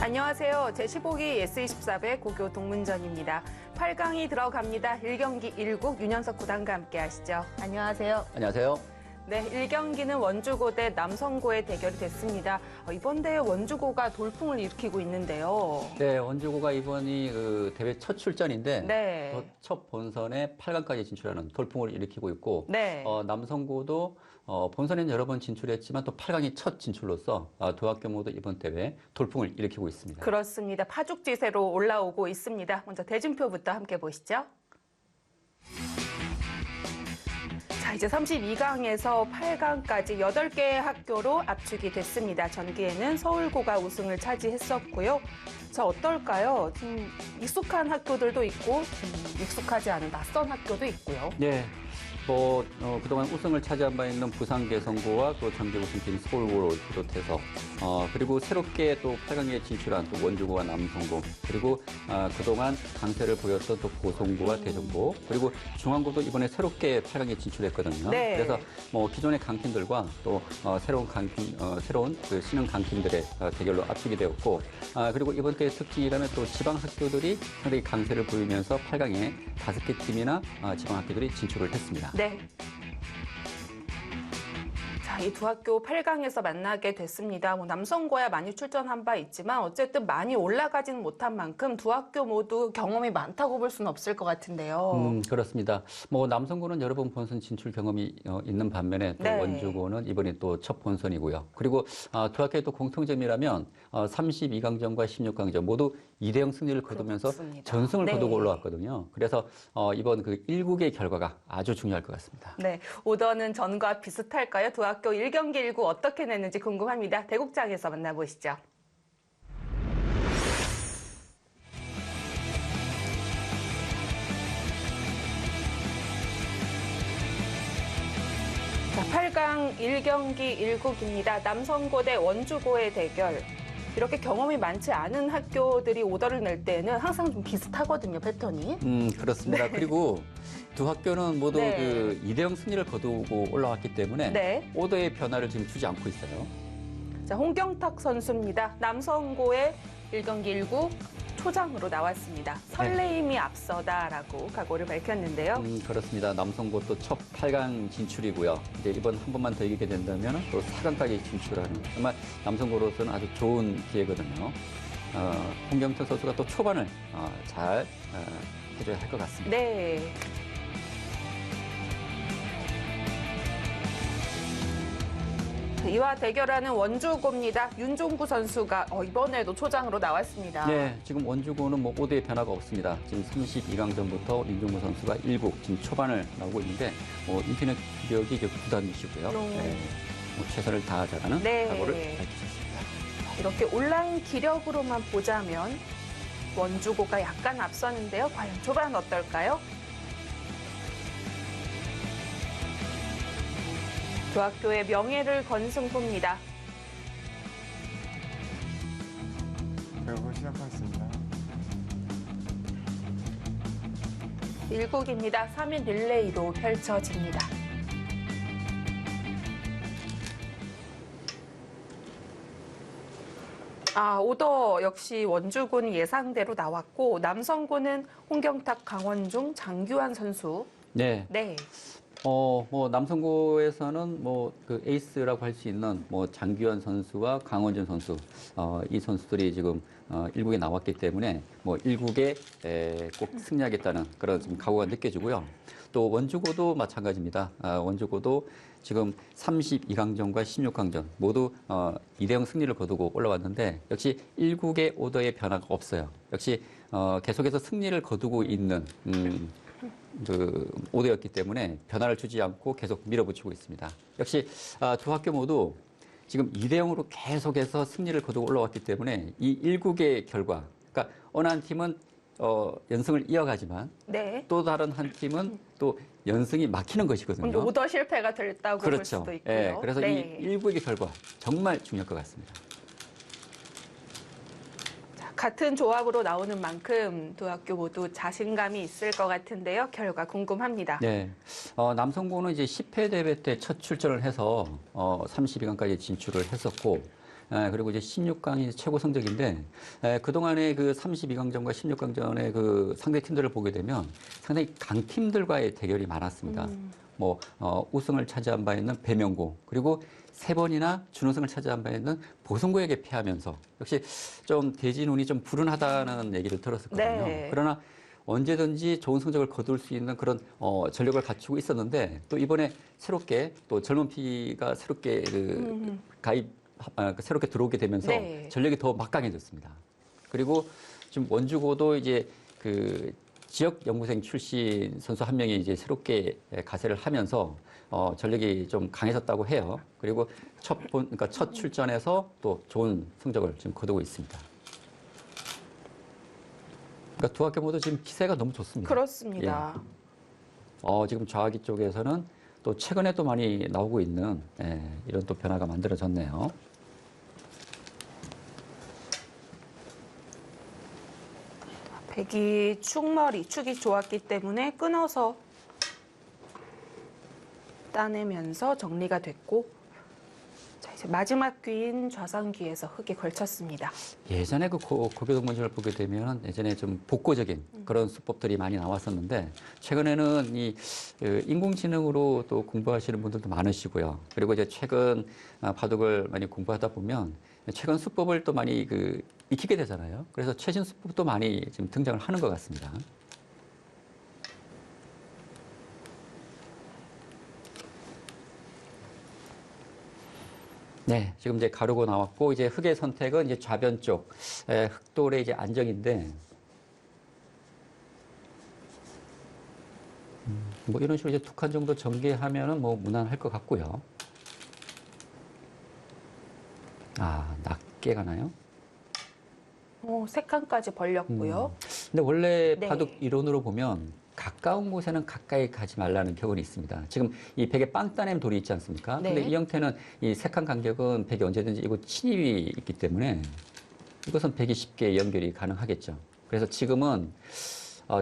안녕하세요. 제15기 S24배 고교 동문전입니다. 8강이 들어갑니다. 1경기 1국 윤현석 구단과 함께 하시죠. 안녕하세요. 안녕하세요. 네, 1경기는 원주고 대 남성고의 대결이 됐습니다. 이번 대회 원주고가 돌풍을 일으키고 있는데요. 네, 원주고가 이번이 그 대회 첫 출전인데 네. 첫 본선에 8강까지 진출하는 돌풍을 일으키고 있고 네. 남성고도 본선에는 여러 번 진출했지만 또 8강이 첫 진출로서 두 학교 모두 이번 대회 돌풍을 일으키고 있습니다. 그렇습니다. 파죽지세로 올라오고 있습니다. 먼저 대진표부터 함께 보시죠. 자, 이제 32강에서 8강까지 8개의 학교로 압축이 됐습니다. 전기에는 서울고가 우승을 차지했었고요. 자, 어떨까요? 좀 익숙한 학교들도 있고 익숙하지 않은 낯선 학교도 있고요. 네. 그동안 우승을 차지한 바 있는 부산 개성고와 또 전기 우승팀 서울고를 비롯해서 그리고 새롭게 또 8강에 진출한 또 원주고와 남성고 그리고 그동안 강세를 보였던 또 고성고와 대전고 그리고 중앙고도 이번에 새롭게 8강에 진출했거든요. 네. 그래서 기존의 강팀들과 또 새로운 그 신흥 강팀들의 대결로 압축이 되었고 그리고 이번 대회 특징이라면 또 지방 학교들이 상당히 강세를 보이면서 8강에 5개 팀이나 지방 학교들이 진출을 했습니다. 네. 자, 이 두 학교 8강에서 만나게 됐습니다. 남성고야 많이 출전한 바 있지만 어쨌든 많이 올라가지는 못한 만큼 두 학교 모두 경험이 많다고 볼 수는 없을 것 같은데요. 그렇습니다. 남성고는 여러 번 본선 진출 경험이 있는 반면에 또 네. 원주고는 이번이 또 첫 본선이고요. 그리고 두 학교의 또 공통점이라면 32강전과 16강전 모두 2대0 승리를 거두면서 그렇습니다. 전승을 네. 거두고 올라왔거든요. 그래서 이번 그 1국의 결과가 아주 중요할 것 같습니다. 네, 오더는 전과 비슷할까요? 두 학교 1경기 1구 어떻게 냈는지 궁금합니다. 대국장에서 만나보시죠. 자, 8강 1경기 1국입니다. 남성고 대 원주고의 대결. 이렇게 경험이 많지 않은 학교들이 오더를 낼 때는 항상 좀 비슷하거든요, 패턴이. 그렇습니다. 네. 그리고 두 학교는 모두 네. 그 2대0 승리를 거두고 올라왔기 때문에 네. 오더의 변화를 지금 주지 않고 있어요. 자, 홍경탁 선수입니다. 남성고의 1경기 1구 초장으로 나왔습니다. 설레임이 앞서다라고 각오를 밝혔는데요. 그렇습니다. 남성고 또 첫 8강 진출이고요. 이제 이번 한 번만 더 이기게 된다면 또 4강까지 진출하는 정말 남성고로서는 아주 좋은 기회거든요. 홍경탁 선수가 또 초반을 잘 해줘야 할 것 같습니다. 네. 이와 대결하는 원주고입니다. 윤종구 선수가 이번에도 초장으로 나왔습니다. 네, 지금 원주고는 5대의 변화가 없습니다. 지금 32강전부터 윤종구 선수가 1국 지금 초반을 나오고 있는데 인터넷 기력이 이제 부담이시고요. 네, 최선을 다하자라는 네. 각오를 밝히셨습니다. 이렇게 온라인 기력으로만 보자면 원주고가 약간 앞서는데요. 과연 초반 어떨까요? 두 학교의 명예를 건 승부입니다. 결국 시작하겠습니다. 1국입니다. 3인 릴레이로 펼쳐집니다. 오더 역시 원주고는 예상대로 나왔고 남성고는 홍경탁, 강원중, 장규환 선수. 네. 네. 남성고에서는 그 에이스라고 할 수 있는 장규현 선수와 강원준 선수, 이 선수들이 지금 1국에 나왔기 때문에 1국에 꼭 승리하겠다는 그런 지금 각오가 느껴지고요. 또 원주고도 마찬가지입니다. 원주고도 지금 32강전과 16강전 모두 2대0 승리를 거두고 올라왔는데 역시 1국의 오더의 변화가 없어요. 역시 계속해서 승리를 거두고 있는 오더였기 때문에 변화를 주지 않고 계속 밀어붙이고 있습니다. 역시 두 학교 모두 지금 2대0으로 계속해서 승리를 거두고 올라왔기 때문에 이 1국의 결과, 그러니까 어느 한 팀은 연승을 이어가지만 네. 또 다른 한 팀은 또 연승이 막히는 것이거든요. 오더 실패가 됐다고 볼 그렇죠. 수도 있고요. 예, 그래서 네. 이 1국의 결과 정말 중요할 것 같습니다. 같은 조합으로 나오는 만큼 두 학교 모두 자신감이 있을 것 같은데요. 결과 궁금합니다. 네. 남성고는 이제 10회 대회 때 첫 출전을 해서 32강까지 진출을 했었고 그리고 이제 16강이 최고 성적인데 그동안의 그 32강전과 16강전의 그 상대 팀들을 보게 되면 상당히 강팀들과의 대결이 많았습니다. 우승을 차지한 바 있는 배명고, 그리고 3번이나 준우승을 차지한 바 있는 보성고에게 패하면서 역시 좀 대진운이 좀 불운하다는 얘기를 들었었거든요. 네. 그러나 언제든지 좋은 성적을 거둘 수 있는 그런 전력을 갖추고 있었는데 또 이번에 새롭게 또 젊은 피가 새롭게 새롭게 들어오게 되면서 네. 전력이 더 막강해졌습니다. 그리고 지금 원주고도 이제 그 지역 연구생 출신 선수 한 명이 이제 새롭게 가세를 하면서 전력이 좀 강해졌다고 해요. 그리고 그러니까 첫 출전에서 또 좋은 성적을 지금 거두고 있습니다. 그러니까 두 학교 모두 지금 기세가 너무 좋습니다. 그렇습니다. 예. 지금 좌하기 쪽에서는 또 최근에 또 많이 나오고 있는 이런 또 변화가 만들어졌네요. 백이 축이 좋았기 때문에 끊어서 따내면서 정리가 됐고, 자, 이제 마지막 귀인 좌상귀에서 흙이 걸쳤습니다. 예전에 그 고교동문전을 보게 되면 예전에 좀 복고적인 그런 수법들이 많이 나왔었는데 최근에는 이 인공지능으로 또 공부하시는 분들도 많으시고요. 그리고 이제 최근 바둑을 많이 공부하다 보면 최근 수법을 또 많이 익히게 되잖아요. 그래서 최신 수법도 많이 지금 등장을 하는 것 같습니다. 네, 지금 이제 가르고 나왔고 이제 흙의 선택은 이제 좌변 쪽 흙돌의 이제 안정인데 뭐 이런 식으로 이제 2칸 정도 전개하면은 뭐 무난할 것 같고요. 낮게 가나요? 3칸까지 벌렸고요. 근데 원래 네. 바둑 이론으로 보면 가까운 곳에는 가까이 가지 말라는 교훈이 있습니다. 지금 이 백에 빵 따낸 돌이 있지 않습니까? 네. 근데 이 형태는 이 3칸 간격은 백이 언제든지 이곳 침입이 있기 때문에 이것은 백이 쉽게 연결이 가능하겠죠. 그래서 지금은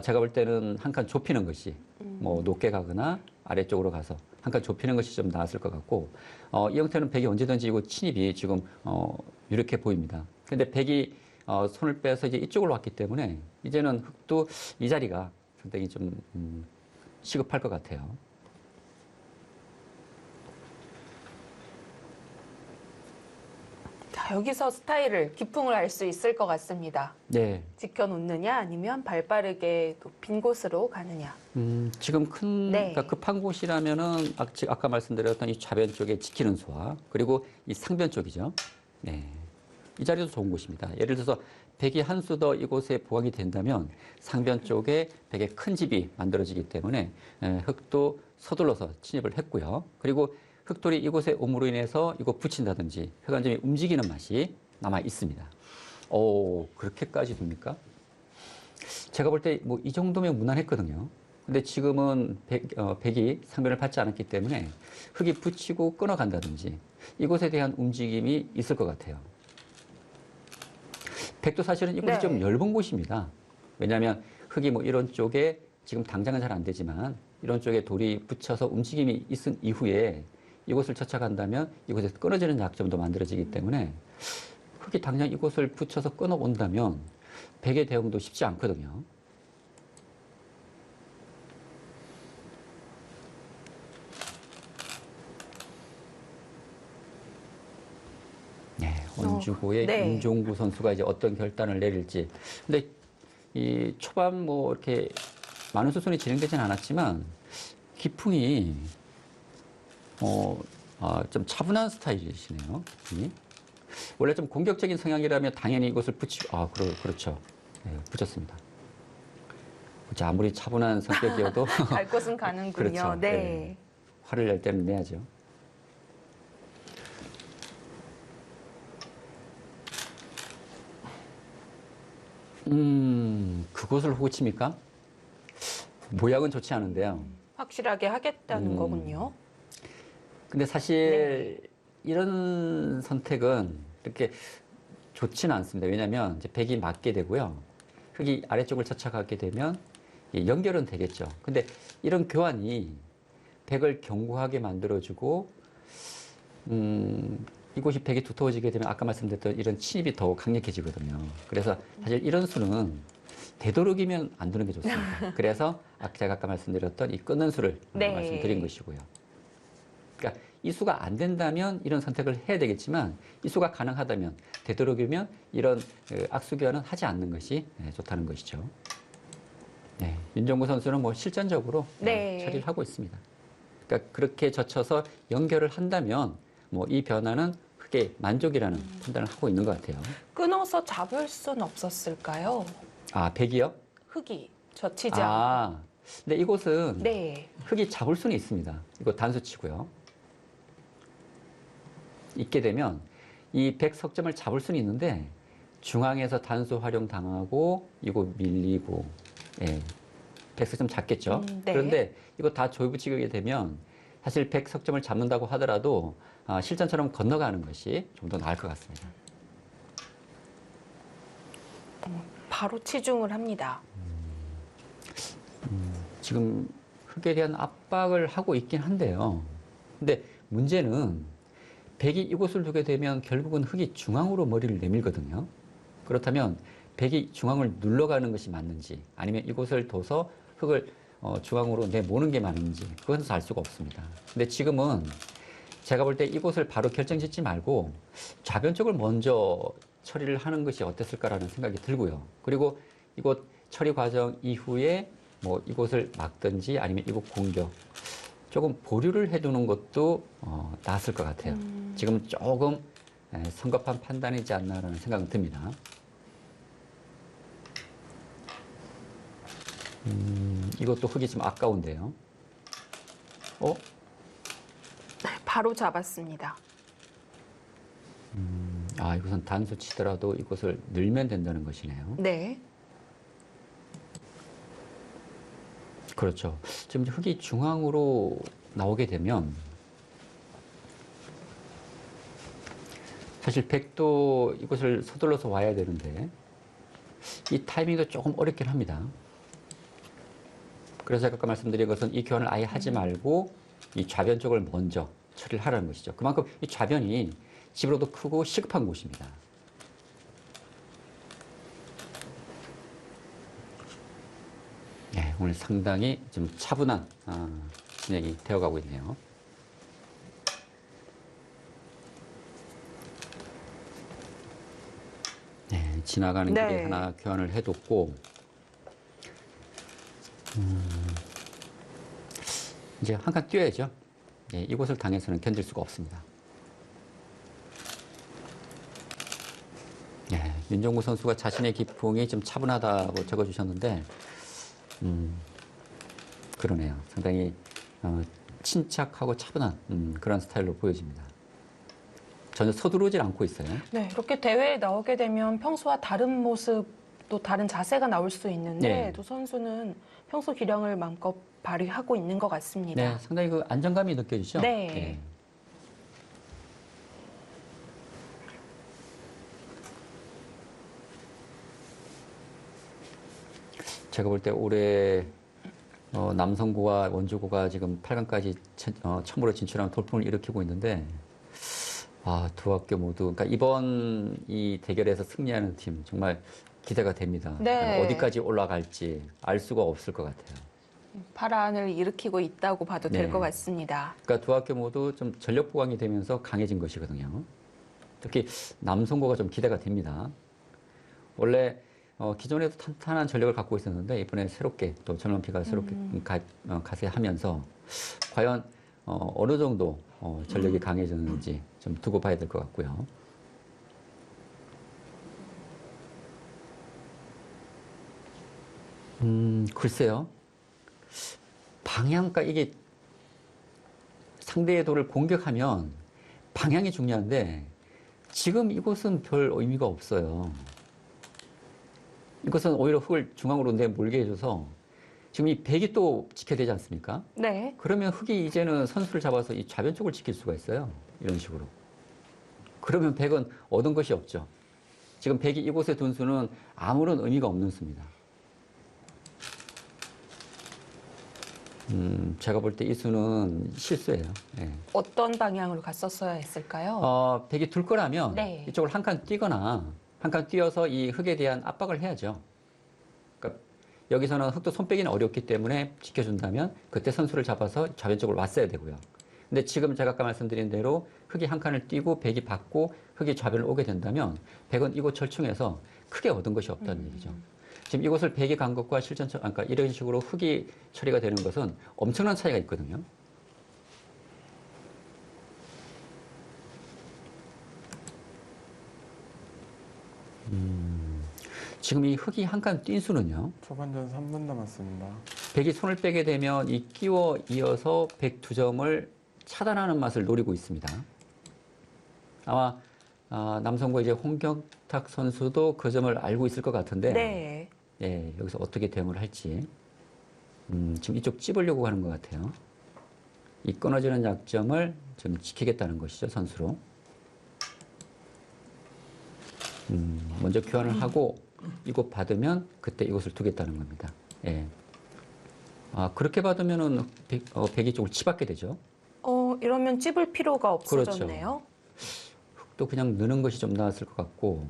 제가 볼 때는 한 칸 좁히는 것이 뭐 높게 가거나 아래쪽으로 가서 한 칸 좁히는 것이 좀 나았을 것 같고 이 형태는 백이 언제든지 이곳 침입이 지금 이렇게 보입니다. 근데 백이 손을 빼서 이제 이쪽으로 왔기 때문에 이제는 흙도 이 자리가 상당히 좀 시급할 것 같아요. 자, 여기서 스타일을, 기풍을 알 수 있을 것 같습니다. 네. 지켜놓느냐 아니면 발빠르게 또 빈 곳으로 가느냐. 지금 네. 그러니까 급한 곳이라면은 아까 말씀드렸던 이 좌변 쪽에 지키는 소화, 그리고 이 상변 쪽이죠. 네. 이 자리도 좋은 곳입니다. 예를 들어서 백이 한 수 더 이곳에 부각이 된다면 상변 쪽에 백의 큰 집이 만들어지기 때문에 흙도 서둘러서 침입을 했고요. 그리고 흙돌이 이곳에 옴으로 인해서 이곳 붙인다든지 흙안점이 움직이는 맛이 남아 있습니다. 그렇게까지 됩니까? 제가 볼 때 뭐 이 정도면 무난했거든요. 근데 지금은 백이 상변을 받지 않았기 때문에 흙이 붙이고 끊어간다든지 이곳에 대한 움직임이 있을 것 같아요. 백도 사실은 이곳이 네. 좀 얇은 곳입니다. 왜냐하면 흙이 뭐 이런 쪽에 지금 당장은 잘 안 되지만 이런 쪽에 돌이 붙여서 움직임이 있은 이후에 이곳을 쫓아간다면 이곳에서 끊어지는 약점도 만들어지기 때문에 흙이 당장 이곳을 붙여서 끊어온다면 백의 대응도 쉽지 않거든요. 원주고의 네. 임종구 선수가 이제 어떤 결단을 내릴지. 근데 이 초반 뭐 이렇게 많은 수순이 진행되진 않았지만 기풍이 좀 차분한 스타일이시네요. 원래 좀 공격적인 성향이라면 당연히 이것을 붙이고 그렇죠. 네, 붙였습니다. 아무리 차분한 성격이어도 갈 곳은 가는군요. 그렇죠. 네. 네. 화를 낼 때는 내야죠. 그곳을 호구칩니까? 모양은 좋지 않은데요. 확실하게 하겠다는 거군요. 근데 사실 이런 선택은 이렇게 좋지는 않습니다. 왜냐하면 이제 백이 맞게 되고요. 흙이 아래쪽을 쫓아가게 되면 연결은 되겠죠. 근데 이런 교환이 백을 견고하게 만들어주고 이곳이 백이 두터워지게 되면 아까 말씀드렸던 이런 침입이 더 강력해지거든요. 그래서 사실 이런 수는 되도록이면 안 두는 게 좋습니다. 그래서 제가 아까 말씀드렸던 이 끊는 수를 네. 말씀드린 것이고요. 그러니까 이 수가 안 된다면 이런 선택을 해야 되겠지만 이 수가 가능하다면 되도록이면 이런 악수교환은 하지 않는 것이 좋다는 것이죠. 네, 윤정구 선수는 뭐 실전적으로 네. 처리를 하고 있습니다. 그러니까 그렇게 젖혀서 연결을 한다면 뭐 이 변화는 크게 만족이라는 판단을 하고 있는 것 같아요. 끊어서 잡을 수는 없었을까요? 아, 백이요? 흙이 젖히지 않고. 아, 근데 이곳은 네. 흙이 잡을 수는 있습니다. 이거 단수치고요. 있게 되면 이 백 석점을 잡을 수는 있는데 중앙에서 단수 활용 당하고 이거 밀리고 예, 백 석점 잡겠죠. 네. 그런데 이거 다 조이붙이게 되면 사실 백 석점을 잡는다고 하더라도 실전처럼 건너가는 것이 좀 더 나을 것 같습니다. 바로 치중을 합니다. 지금 흙에 대한 압박을 하고 있긴 한데요. 근데 문제는 백이 이곳을 두게 되면 결국은 흙이 중앙으로 머리를 내밀거든요. 그렇다면 백이 중앙을 눌러가는 것이 맞는지 아니면 이곳을 둬서 흙을 중앙으로 내모는 게 맞는지 그건 알 수가 없습니다. 근데 지금은 제가 볼 때 이곳을 바로 결정짓지 말고 좌변 쪽을 먼저 처리를 하는 것이 어땠을까라는 생각이 들고요. 그리고 이곳 처리 과정 이후에 뭐 이곳을 막든지 아니면 이곳 공격 조금 보류를 해두는 것도 나았을 것 같아요. 지금 조금 성급한 판단이지 않나라는 생각은 듭니다. 이것도 흙이 좀 아까운데요. 바로 잡았습니다. 이것은 단수 치더라도 이것을 늘면 된다는 것이네요. 네. 그렇죠. 지금 흙이 중앙으로 나오게 되면 사실 백도 이것을 서둘러서 와야 되는데 이 타이밍도 조금 어렵긴 합니다. 그래서 제가 아까 말씀드린 것은 이 교환을 아예 하지 말고 이 좌변 쪽을 먼저 처리를 하라는 것이죠. 그만큼 이 좌변이 집으로도 크고 시급한 곳입니다. 네, 오늘 상당히 좀 차분한 진행이 되어가고 있네요. 네, 지나가는 길에 네. 하나 교환을 해뒀고 이제 한 칸 뛰어야죠. 네, 이곳을 당해서는 견딜 수가 없습니다. 네, 윤정구 선수가 자신의 기풍이 좀 차분하다고 적어주셨는데 그러네요. 상당히 침착하고 차분한 그런 스타일로 보여집니다. 전혀 서두르질 않고 있어요. 네, 이렇게 대회에 나오게 되면 평소와 다른 모습, 또 다른 자세가 나올 수 있는데 네. 두 선수는 평소 기량을 마음껏 발휘하고 있는 것 같습니다. 네, 상당히 그 안정감이 느껴지죠? 네. 제가 볼 때 올해 남성고와 원주고가 지금 8강까지 처음으로 진출하는 돌풍을 일으키고 있는데 두 학교 모두 그러니까 이번 이 대결에서 승리하는 팀 정말 기대가 됩니다. 네. 어디까지 올라갈지 알 수가 없을 것 같아요. 파란을 일으키고 있다고 봐도 될 네. 것 같습니다. 그러니까 두 학교 모두 좀 전력 보강이 되면서 강해진 것이거든요. 특히 남성고가 좀 기대가 됩니다. 원래 기존에도 탄탄한 전력을 갖고 있었는데 이번에 새롭게 또 젊은 피가 새롭게 가세하면서 과연 어느 정도 전력이 강해졌는지 좀 두고 봐야 될 것 같고요. 글쎄요. 방향가 이게 상대의 돌을 공격하면 방향이 중요한데 지금 이곳은 별 의미가 없어요. 이것은 오히려 흙을 중앙으로 내몰게 해줘서 지금 이 백이 또 지켜야 되지 않습니까? 네. 그러면 흙이 이제는 선수를 잡아서 이 좌변 쪽을 지킬 수가 있어요. 이런 식으로. 그러면 백은 얻은 것이 없죠. 지금 백이 이곳에 둔 수는 아무런 의미가 없는 수입니다. 제가 볼 때 이 수는 실수예요. 예. 어떤 방향으로 갔었어야 했을까요? 백이 둘 거라면 네. 이쪽을 한 칸 뛰거나 한 칸 뛰어서 이 흙에 대한 압박을 해야죠. 그러니까 여기서는 흙도 손 빼기는 어렵기 때문에 지켜준다면 그때 선수를 잡아서 좌변 쪽으로 왔어야 되고요. 근데 지금 제가 아까 말씀드린 대로 흙이 한 칸을 뛰고 백이 받고 흙이 좌변을 오게 된다면 백은 이곳 절충에서 크게 얻은 것이 없다는 얘기죠. 지금 이곳을 백이 간 것과 실전, 그러니까 이런 식으로 흙이 처리가 되는 것은 엄청난 차이가 있거든요. 지금 이 흙이 한 칸 뛴 수는요. 초반전 3분 남았습니다. 백이 손을 빼게 되면 이 끼워 이어서 백 두 점을 차단하는 맛을 노리고 있습니다. 아마 남성부 이제 홍경탁 선수도 그 점을 알고 있을 것 같은데 네. 예, 여기서 어떻게 대응을 할지 지금 이쪽 찝으려고 하는 것 같아요. 이 끊어지는 약점을 좀 지키겠다는 것이죠, 선수로. 먼저 교환을 하고 이곳 받으면 그때 이곳을 두겠다는 겁니다. 예. 그렇게 받으면은 백이 쪽을 치받게 되죠. 이러면 찝을 필요가 없어졌네요. 흙도 그냥 느는 것이 좀 나았을 것 같고.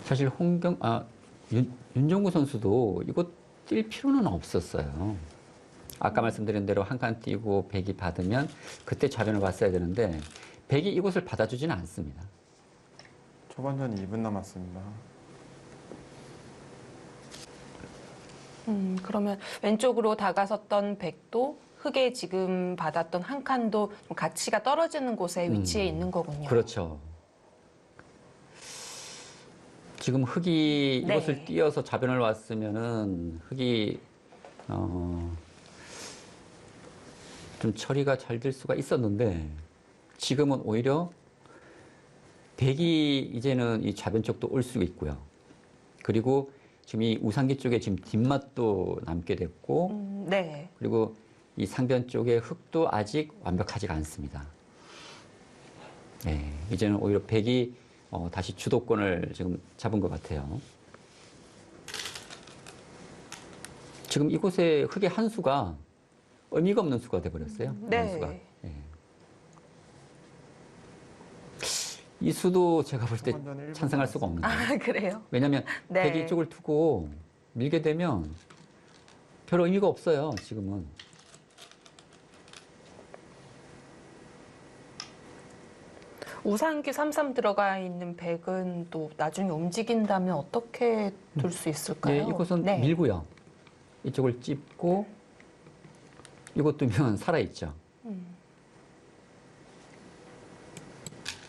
사실 윤종구 선수도 이곳 뛸 필요는 없었어요. 아까 말씀드린 대로 한 칸 뛰고 백이 받으면 그때 좌변을 봤어야 되는데 백이 이곳을 받아주지는 않습니다. 초반전 2분 남았습니다. 그러면 왼쪽으로 다가섰던 백도 흙에 지금 받았던 한 칸도 좀 가치가 떨어지는 곳에 위치해 있는 거군요. 그렇죠. 지금 흙이 네. 이곳을 뛰어서 좌변을 왔으면은 흙이 좀 처리가 잘 될 수가 있었는데 지금은 오히려 백이 이제는 이 좌변 쪽도 올 수 있고요. 그리고 지금 이 우상기 쪽에 지금 뒷맛도 남게 됐고 네. 그리고 이 상변 쪽의 흙도 아직 완벽하지가 않습니다. 네, 이제는 오히려 백이 다시 주도권을 지금 잡은 것 같아요. 지금 이곳에 흙의 한 수가 의미가 없는 수가 돼버렸어요. 네. 한 수가. 예. 이 수도 제가 볼 때 초반전 1분 찬성할 수가 없는 거예요. 그래요? 왜냐하면 네. 백이 이쪽을 두고 밀게 되면 별 의미가 없어요. 지금은. 우상기 3-3 들어가 있는 백은 또 나중에 움직인다면 어떻게 둘 수 있을까요? 예, 이곳은 네. 밀고요. 이쪽을 찝고 이곳 두면 살아있죠.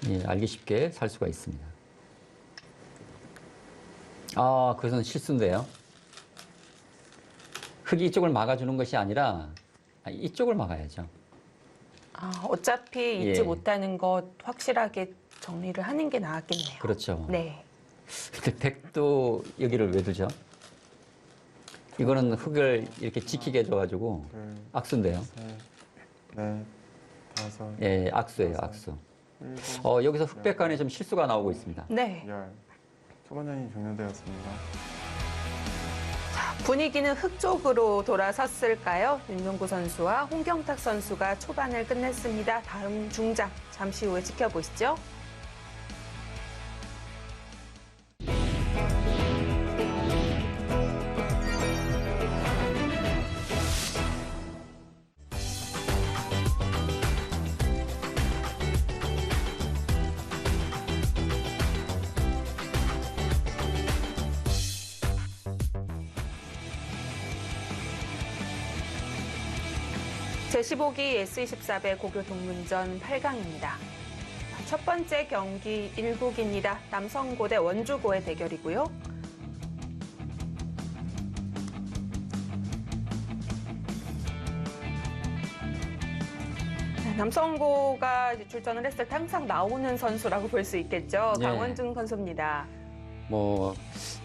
예, 알기 쉽게 살 수가 있습니다. 그것은 실수인데요. 흙이 이쪽을 막아주는 것이 아니라 이쪽을 막아야죠. 어차피 잊지 예. 못하는 것 확실하게 정리를 하는 게 나았겠네요. 그렇죠. 네. 근데 백도 여기를 왜 두죠? 이거는 흙을 이렇게 지키게 해줘가지고 둘, 악수인데요. 셋, 넷, 다섯, 예, 악수예요, 악수. 일곱, 여기서 흑백 간에 좀 실수가 나오고 있습니다. 네. 열. 초반전이 종료되었습니다. 분위기는 흙 쪽으로 돌아섰을까요? 윤종구 선수와 홍경탁 선수가 초반을 끝냈습니다. 다음 중장 잠시 후에 지켜보시죠. 제15기 S24배 고교 동문전 8강입니다. 첫 번째 경기 1국입니다. 남성고 대 원주고의 대결이고요. 남성고가 이제 출전을 했을 때 항상 나오는 선수라고 볼 수 있겠죠. 네. 강원중 선수입니다.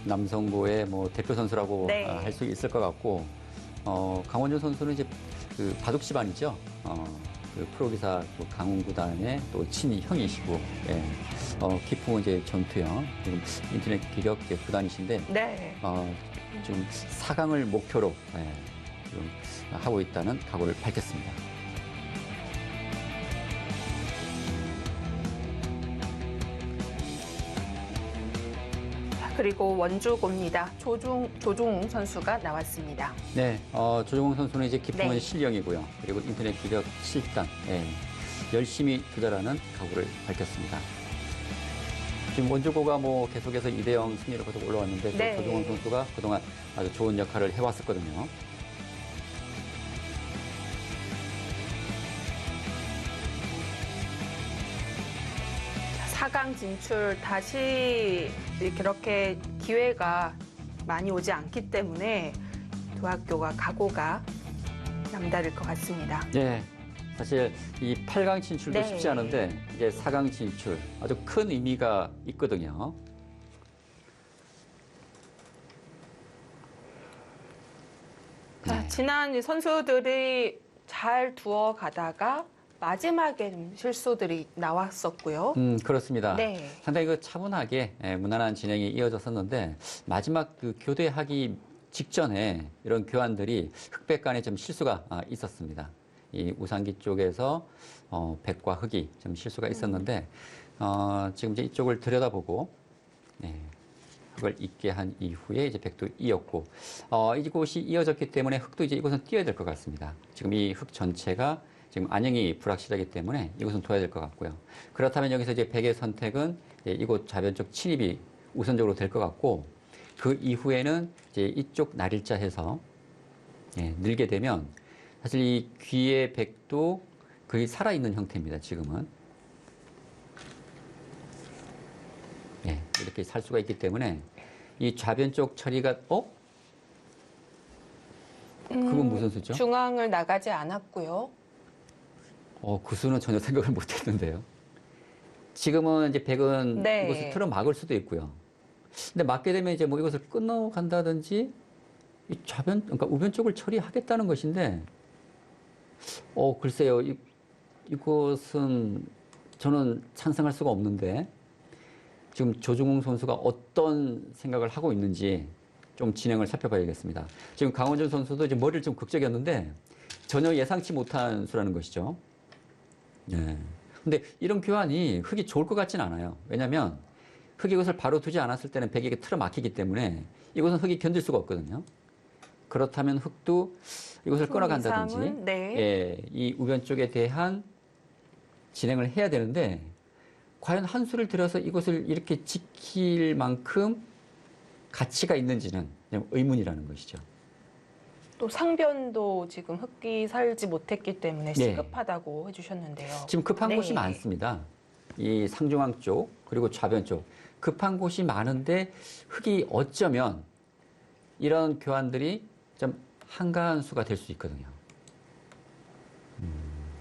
남성고의 대표 선수라고 네. 할 수 있을 것 같고, 강원준 선수는 이제 그 바둑 집안이죠. 그 프로기사 또 강훈 구단의 또 친히 형이시고, 예. 기풍은 이제 전투형, 지금 인터넷 기력 이제 구단이신데, 네. 지금 4강을 목표로, 예, 지금 하고 있다는 각오를 밝혔습니다. 그리고 원주고입니다. 조종웅 선수가 나왔습니다. 네, 조종홍 선수는 이제 기풍은 네. 실령이고요. 그리고 인터넷 기력 7단, 예, 열심히 투자라는 각오를 밝혔습니다. 지금 원주고가 뭐 계속해서 2대0 승리를 거둬 올라왔는데 또 네. 조종홍 선수가 그동안 아주 좋은 역할을 해왔었거든요. 4강 진출 다시 이렇게 기회가 많이 오지 않기 때문에 두 학교가 각오가 남다를 것 같습니다. 네, 사실 이 8강 진출도 네. 쉽지 않은데 이제 4강 진출 아주 큰 의미가 있거든요. 자, 지난 이 선수들이 잘 두어 가다가 마지막에 좀 실수들이 나왔었고요. 그렇습니다. 네. 상당히 그 차분하게 무난한 진행이 이어졌었는데 마지막 그 교대하기 직전에 이런 교환들이 흑백 간에 좀 실수가 있었습니다. 이 우상기 쪽에서 백과 흑이 좀 실수가 있었는데 지금 이제 이쪽을 들여다보고 흑을 잊게 한 이후에 이제 백도 이었고 이곳이 이어졌기 때문에 흑도 이제 이곳은 띄어야 될 것 같습니다. 지금 이 흑 전체가 지금 안형이 불확실하기 때문에 이곳은 둬야 될 것 같고요. 그렇다면 여기서 이제 백의 선택은 이곳 좌변 쪽 침입이 우선적으로 될 것 같고 그 이후에는 이제 이쪽 날일자 해서 늘게 되면 사실 이 귀의 백도 거의 살아있는 형태입니다. 지금은. 이렇게 살 수가 있기 때문에 이 좌변 쪽 처리가 그건 무슨 수죠? 중앙을 나가지 않았고요. 그 수는 전혀 생각을 못 했는데요. 지금은 이제 백은 네. 이것을 틀어 막을 수도 있고요. 근데 막게 되면 이제 뭐 이것을 끊어간다든지 이 좌변, 그러니까 우변 쪽을 처리하겠다는 것인데, 글쎄요. 이것은 저는 찬성할 수가 없는데, 지금 조중웅 선수가 어떤 생각을 하고 있는지 좀 진행을 살펴봐야겠습니다. 지금 강원준 선수도 이제 머리를 좀 극적였는데, 전혀 예상치 못한 수라는 것이죠. 네. 근데 이런 교환이 흑이 좋을 것 같진 않아요. 왜냐면 흑이 이것을 바로 두지 않았을 때는 백에게 틀어 막히기 때문에 이것은 흑이 견딜 수가 없거든요. 그렇다면 흑도 이것을 끊어간다든지 이 우변 쪽에 대한 진행을 해야 되는데 과연 한 수를 들여서 이것을 이렇게 지킬 만큼 가치가 있는지는 의문이라는 것이죠. 또 상변도 지금 흑기 살지 못했기 때문에 시급하다고 해주셨는데요. 지금 급한 곳이 많습니다. 이 상중앙 쪽 그리고 좌변 쪽 급한 곳이 많은데 흑이 어쩌면 이런 교환들이 좀 한가한 수가 될 수 있거든요.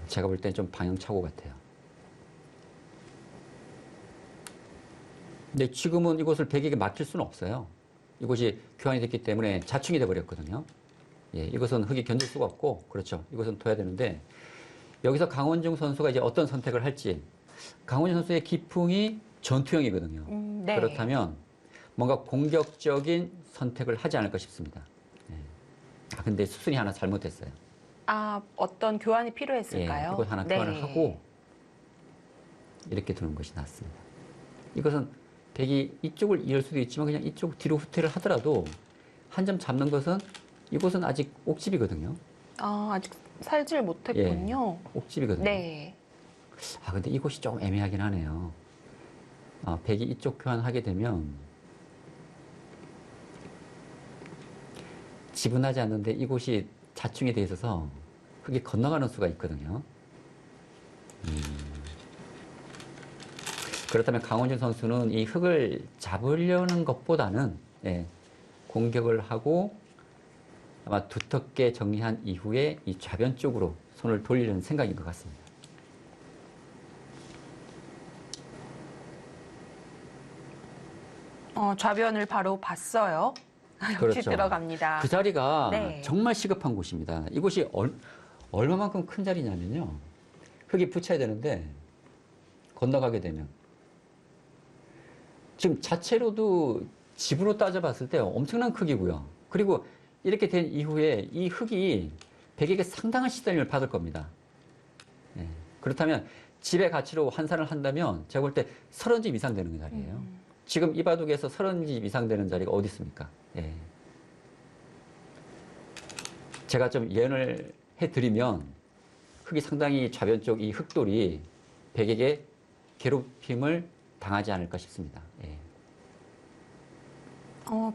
제가 볼 땐 좀 방향착오 같아요. 근데 지금은 이곳을 백에게 맡길 수는 없어요. 이곳이 교환이 됐기 때문에 자충이 돼버렸거든요. 이것은 흑이 견딜 수가 없고, 그렇죠. 이것은 둬야 되는데, 여기서 강원중 선수가 이제 어떤 선택을 할지, 강원중 선수의 기풍이 전투형이거든요. 그렇다면 뭔가 공격적인 선택을 하지 않을까 싶습니다. 근데 수순이 하나 잘못했어요. 어떤 교환이 필요했을까요? 이것 하나 교환을 하고, 이렇게 두는 것이 낫습니다. 이것은 백이 이쪽을 이을 수도 있지만 그냥 이쪽 뒤로 후퇴를 하더라도 한 점 잡는 것은 이곳은 아직 옥집이거든요. 아직 살질 못했군요. 옥집이거든요. 네. 근데 이곳이 조금 애매하긴 하네요. 백이 이쪽 교환하게 되면 지분하지 않는데 이곳이 자충이 돼 있어서 흑이 건너가는 수가 있거든요. 그렇다면 강원준 선수는 이 흑을 잡으려는 것보다는 공격을 하고 아마 두텁게 정리한 이후에 이 좌변 쪽으로 손을 돌리려는 생각인 것 같습니다. 좌변을 바로 봤어요. 역시 그렇죠. 들어갑니다. 그 자리가 네. 정말 시급한 곳입니다. 이곳이 얼마만큼 큰 자리냐면요. 흙이 붙여야 되는데 건너가게 되면 지금 자체로도 집으로 따져봤을 때 엄청난 크기고요. 그리고 이렇게 된 이후에 이 흙이 백에게 상당한 시달림을 받을 겁니다. 예. 그렇다면 집의 가치로 환산을 한다면 제가 볼 때 30집 이상 되는 자리예요. 지금 이 바둑에서 30집 이상 되는 자리가 어디 있습니까? 예. 제가 좀 예언을 해드리면 흙이 상당히 좌변 쪽 이 흙돌이 백에게 괴롭힘을 당하지 않을까 싶습니다. 예.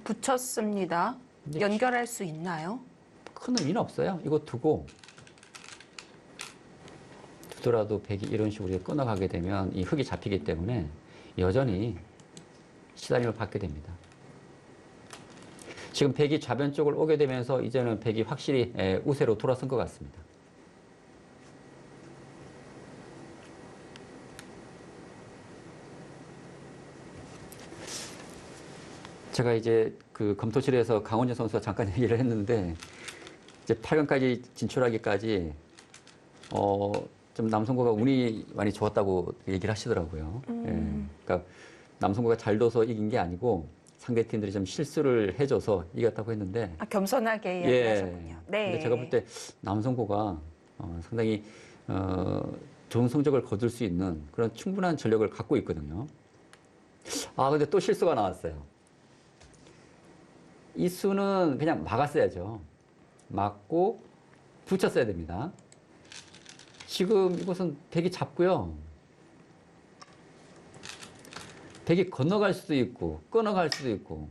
붙였습니다. 네. 연결할 수 있나요? 큰 의미는 없어요. 이거 두더라도 백이 이런 식으로 끊어가게 되면 이 흙이 잡히기 때문에 여전히 시달림을 받게 됩니다. 지금 백이 좌변 쪽을 오게 되면서 이제는 백이 확실히 우세로 돌아선 것 같습니다. 제가 이제 그 검토실에서 강원진 선수와 잠깐 얘기를 했는데 이제 8강까지 진출하기까지 좀 남성구가 운이 많이 좋았다고 얘기를 하시더라고요. 예. 그러니까 남성구가 잘 둬서 이긴 게 아니고 상대팀들이 좀 실수를 해줘서 이겼다고 했는데 겸손하게 예. 이야기하셨군요. 네. 근데 제가 볼 때 남성구가 상당히 좋은 성적을 거둘 수 있는 그런 충분한 전력을 갖고 있거든요. 아, 근데 또 실수가 나왔어요. 이 수는 그냥 막았어야죠. 막고 붙였어야 됩니다. 지금 이것은 백이 잡고요. 백이 건너갈 수도 있고 끊어갈 수도 있고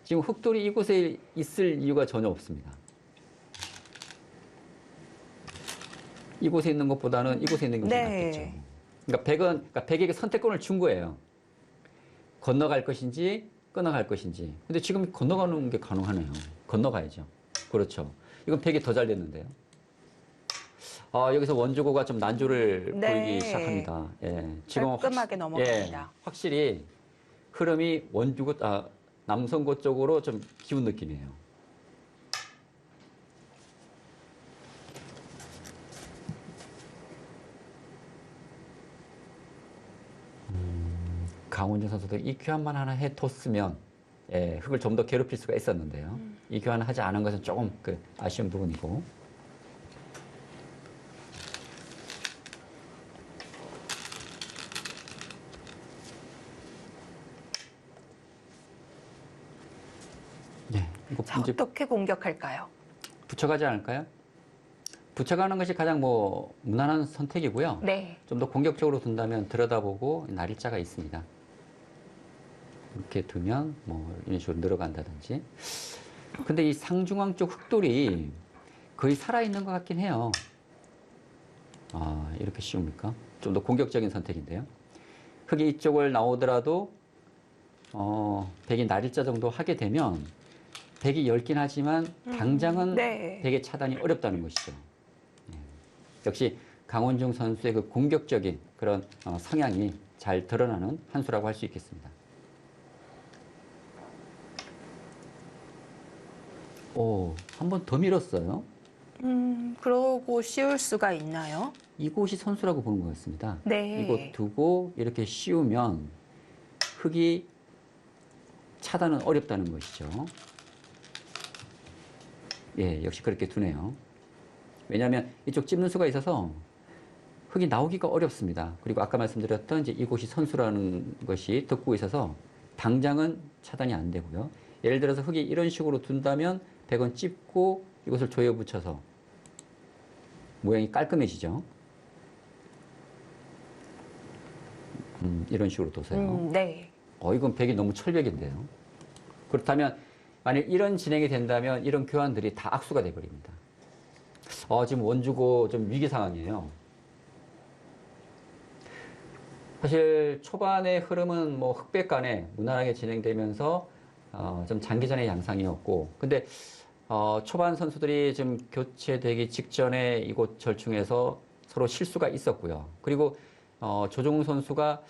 지금 흑돌이 이곳에 있을 이유가 전혀 없습니다. 이곳에 있는 것보다는 이곳에 있는 것이 낫겠죠. 그러니까 백에게 선택권을 준 거예요. 건너갈 것인지 끊어갈 것인지. 근데 지금 건너가는 게 가능하네요. 건너가야죠. 그렇죠. 이건 백이 더 잘 됐는데요. 여기서 원주고가 좀 난조를 보이기 시작합니다. 예, 지금 깔끔하게 넘어갑니다. 예, 확실히 흐름이 원주고, 남성고 쪽으로 좀 기운 느낌이에요. 강원준 선수도 이 교환만 하나 해뒀으면 예, 흙을 좀 더 괴롭힐 수가 있었는데요. 이 교환을 하지 않은 것은 조금 아쉬운 부분이고. 네, 이거 자, 이제 어떻게 공격할까요? 붙여가지 않을까요? 붙여가는 것이 가장 무난한 선택이고요. 네. 좀 더 공격적으로 둔다면 들여다보고 날일자가 있습니다. 이렇게 두면 이런 식으로 늘어간다든지. 근데 이 상중앙 쪽 흑돌이 거의 살아있는 것 같긴 해요. 이렇게 쉬웁니까? 좀 더 공격적인 선택인데요. 흑이 이쪽을 나오더라도 백이 날일자 정도 하게 되면 백이 엷긴 하지만 당장은 네. 백의 차단이 어렵다는 것이죠. 역시 강원중 선수의 그 공격적인 그런 성향이 잘 드러나는 한 수라고 할 수 있겠습니다. 한 번 더 밀었어요. 그러고 씌울 수가 있나요? 이곳이 선수라고 보는 것 같습니다. 네. 이곳 두고 이렇게 씌우면 흙이 차단은 어렵다는 것이죠. 예, 역시 그렇게 두네요. 왜냐하면 이쪽 찝는 수가 있어서 흙이 나오기가 어렵습니다. 그리고 아까 말씀드렸던 이제 이곳이 선수라는 것이 덮고 있어서 당장은 차단이 안 되고요. 예를 들어서 흙이 이런 식으로 둔다면 백은 찝고 이것을 조여 붙여서 모양이 깔끔해지죠. 이런 식으로 둬서요. 네. 이건 백이 너무 철벽인데요. 그렇다면 만약 이런 진행이 된다면 이런 교환들이 다 악수가 돼버립니다. 지금 원주고 좀 위기 상황이에요. 사실 초반의 흐름은 흑백 간에 무난하게 진행되면서 좀 장기전의 양상이었고, 근데 초반 선수들이 좀 교체되기 직전에 이곳 절충에서 서로 실수가 있었고요. 그리고 조종우 선수가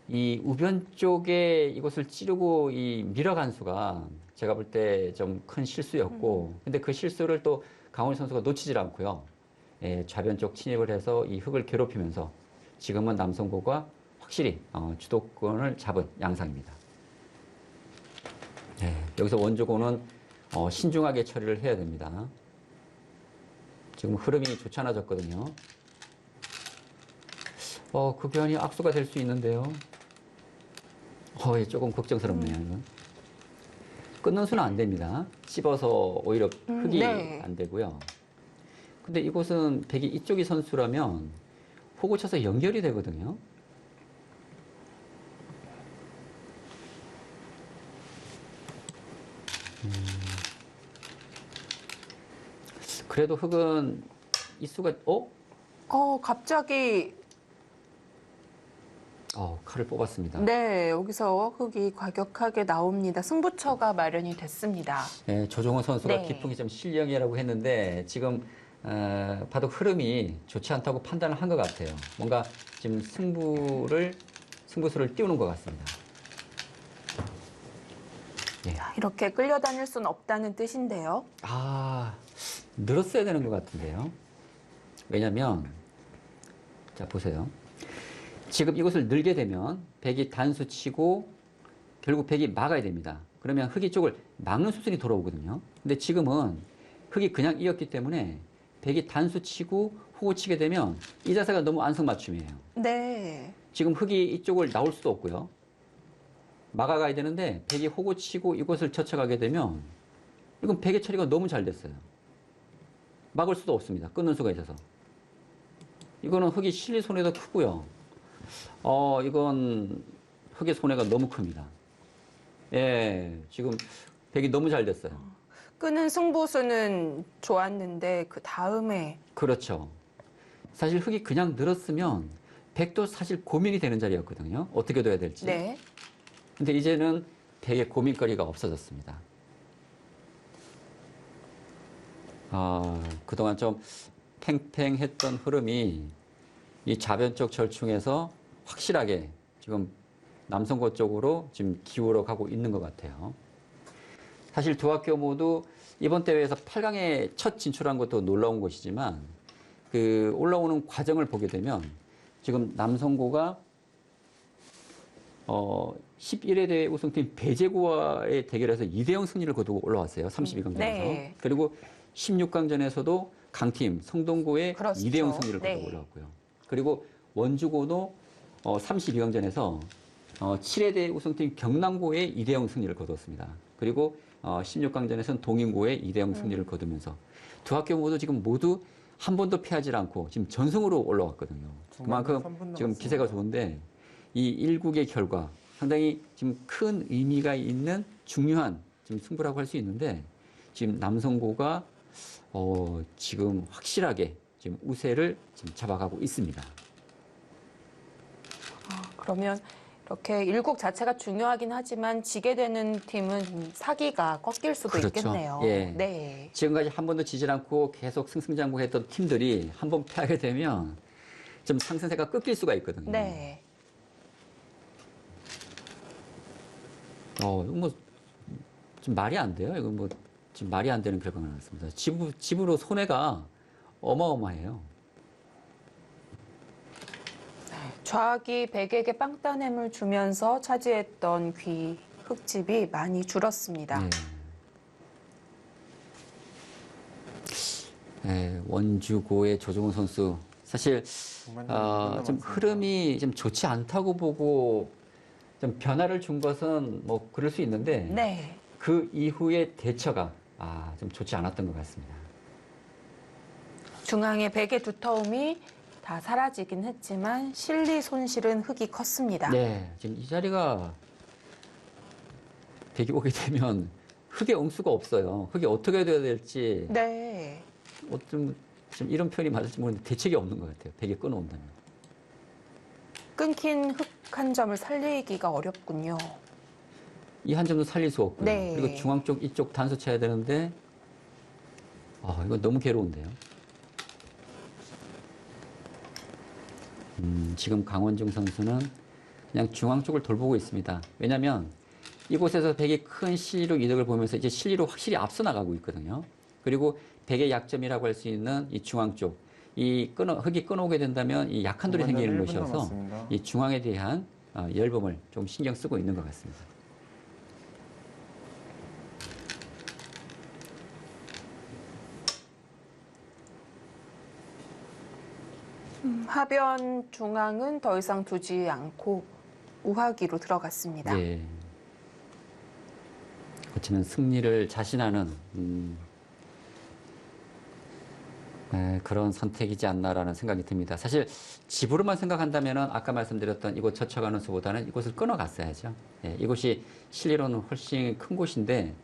이 우변 쪽에 이곳을 찌르고 밀어간 수가 제가 볼 때 좀 큰 실수였고, 근데 그 실수를 또 강원희 선수가 놓치질 않고요. 좌변 쪽 침입을 해서 이 흑을 괴롭히면서 지금은 남성고가 확실히 주도권을 잡은 양상입니다. 네, 여기서 원주고는 신중하게 처리를 해야 됩니다. 지금 흐름이 좋지 않아졌거든요. 그 변이 악수가 될 수 있는데요. 조금 걱정스럽네요. 이건. 끊는 수는 안 됩니다. 씹어서 오히려 흑이 네. 안 되고요. 근데 이곳은 백이 이쪽이 선수라면 호구 쳐서 연결이 되거든요. 그래도 흑은 이 수가 갑자기 칼을 뽑았습니다. 네, 여기서 흑이 과격하게 나옵니다. 승부처가 마련이 됐습니다. 네, 조종호 선수가 네. 기풍이 좀 실령이라고 했는데 지금 바둑 흐름이 좋지 않다고 판단을 한 것 같아요. 뭔가 지금 승부수를 띄우는 것 같습니다. 이렇게 끌려다닐 수는 없다는 뜻인데요. 늘었어야 되는 것 같은데요. 왜냐면 자 보세요. 지금 이것을 늘게 되면 백이 단수 치고 결국 백이 막아야 됩니다. 그러면 흑이 쪽을 막는 수순이 돌아오거든요. 근데 지금은 흑이 그냥 이었기 때문에 백이 단수 치고 호구 치게 되면 이 자세가 너무 안성맞춤이에요. 네. 지금 흑이 이쪽을 나올 수도 없고요. 막아가야 되는데 백이 호구 치고 이곳을 젖혀가게 되면 이건 백의 처리가 너무 잘 됐어요. 막을 수도 없습니다. 끊는 수가 있어서. 이거는 흑이 실리 손해도 크고요. 이건 흑의 손해가 너무 큽니다. 지금 백이 너무 잘 됐어요. 끄는 승부수는 좋았는데 그 다음에 그렇죠. 사실 흑이 그냥 늘었으면 백도 사실 고민이 되는 자리였거든요. 어떻게 둬야 될지. 네. 근데 이제는 백의 고민거리가 없어졌습니다. 그동안 좀 팽팽했던 흐름이 이 좌변 쪽 절충에서 확실하게 지금 남성고 쪽으로 지금 기울어 가고 있는 것 같아요. 사실 두 학교 모두 이번 대회에서 8강에 첫 진출한 것도 놀라운 것이지만 그 올라오는 과정을 보게 되면 지금 남성고가 11회 대회 우승팀 배제고와의 대결에서 2대0 승리를 거두고 올라왔어요. 32강전에서. 네. 그리고 16강전에서도 강팀 성동고의 그렇죠. 2대0 승리를 거두고 네. 올라왔고요. 그리고 원주고도 32강전에서 7회 대회 우승팀 경남고의 2대0 승리를 거두었습니다. 그리고 16강전에서는 동인고의 2대0 승리를 거두면서 두 학교 모두 한 번도 패하지 않고 지금 전승으로 올라왔거든요. 그만큼 지금 기세가 좋은데 이 1국의 결과 상당히 지금 큰 의미가 있는 중요한 지금 승부라고 할 수 있는데 지금 남성고가 지금 확실하게 지금 우세를 지금 잡아가고 있습니다. 그러면 이렇게 일국 자체가 중요하긴 하지만 지게 되는 팀은 사기가 꺾일 수도 그렇죠. 있겠네요. 예. 네. 지금까지 한 번도 지지 않고 계속 승승장구했던 팀들이 한 번 패하게 되면 좀 상승세가 꺾일 수가 있거든요. 네. 이거 뭐, 좀 말이 안 돼요. 이거 뭐, 지금 말이 안 되는 결과가 나왔습니다. 집으로 손해가 어마어마해요. 좌악이 백에게 빵따냄을 주면서 차지했던 흑집이 많이 줄었습니다. 원주고의 조종훈 선수. 사실, 좀 흐름이 좀 좋지 않다고 보고 좀 변화를 준 것은 뭐 그럴 수 있는데 네. 그 이후의 대처가 좀 좋지 않았던 것 같습니다. 중앙의 백의 두터움이 다 사라지긴 했지만 실리 손실은 흑이 컸습니다. 네, 지금 이 자리가 백이 오게 되면 흑의 응수가 없어요. 흑이 어떻게 돼야 될지 네. 좀 이런 표현이 맞을지 모르는데 대책이 없는 것 같아요. 백이 끊어온다면. 끊긴 흑 한 점을 살리기가 어렵군요. 이 한 점도 살릴 수 없고요. 네. 그리고 중앙 쪽 이쪽 단수 쳐야 되는데 이거 너무 괴로운데요. 지금 강원중 선수는 그냥 중앙 쪽을 돌보고 있습니다. 왜냐하면 이곳에서 백이 큰 실리로 이득을 보면서 이제 실리로 확실히 앞서 나가고 있거든요. 그리고 백의 약점이라고 할 수 있는 이 중앙 쪽, 흙이 끊어오게 된다면 이 약한 돌이 초반전 생기는 1분 것이어서 남았습니다. 이 중앙에 대한 열범을 좀 신경 쓰고 있는 것 같습니다. 하변 중앙은 더 이상 두지 않고 우하기로 들어갔습니다. 예. 어쩌면 승리를 자신하는 그런 선택이지 않나라는 생각이 듭니다. 사실 집으로만 생각한다면 아까 말씀드렸던 이곳 젖혀가는 수보다는 이곳을 끊어갔어야죠. 예, 이곳이 실리로는 훨씬 큰 곳인데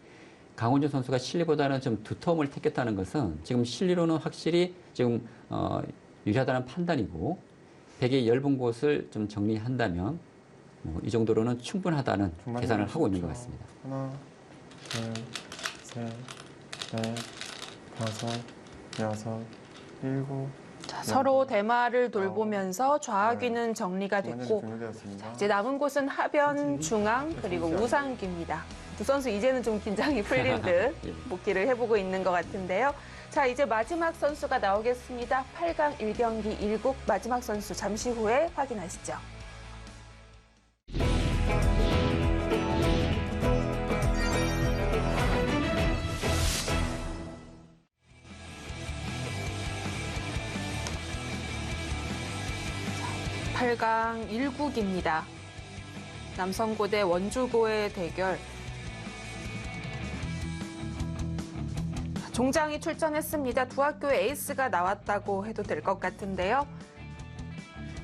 강원준 선수가 실리보다는 좀 두터움을 택했다는 것은 지금 실리로는 확실히 지금 유리하다는 판단이고 백의 얇은 곳을 좀 정리한다면 이 정도로는 충분하다는 중반전 계산을 하고 있는 것 10초. 같습니다. 하나, 둘, 셋, 넷, 다섯, 여섯, 일곱. 자, 서로 대마를 돌보면서 좌하귀는 정리가 초반전이 됐고 종료되었습니다. 이제 남은 곳은 하변 중앙 그리고 우상기입니다. 두 선수 이제는 좀 긴장이 풀린 듯 예. 복귀를 해보고 있는 것 같은데요. 자, 이제 마지막 선수가 나오겠습니다. 8강 1경기 1국 마지막 선수 잠시 후에 확인하시죠. 자, 8강 1국입니다. 남성고 대 원주고의 대결. 종장이 출전했습니다. 두 학교의 에이스가 나왔다고 해도 될 것 같은데요.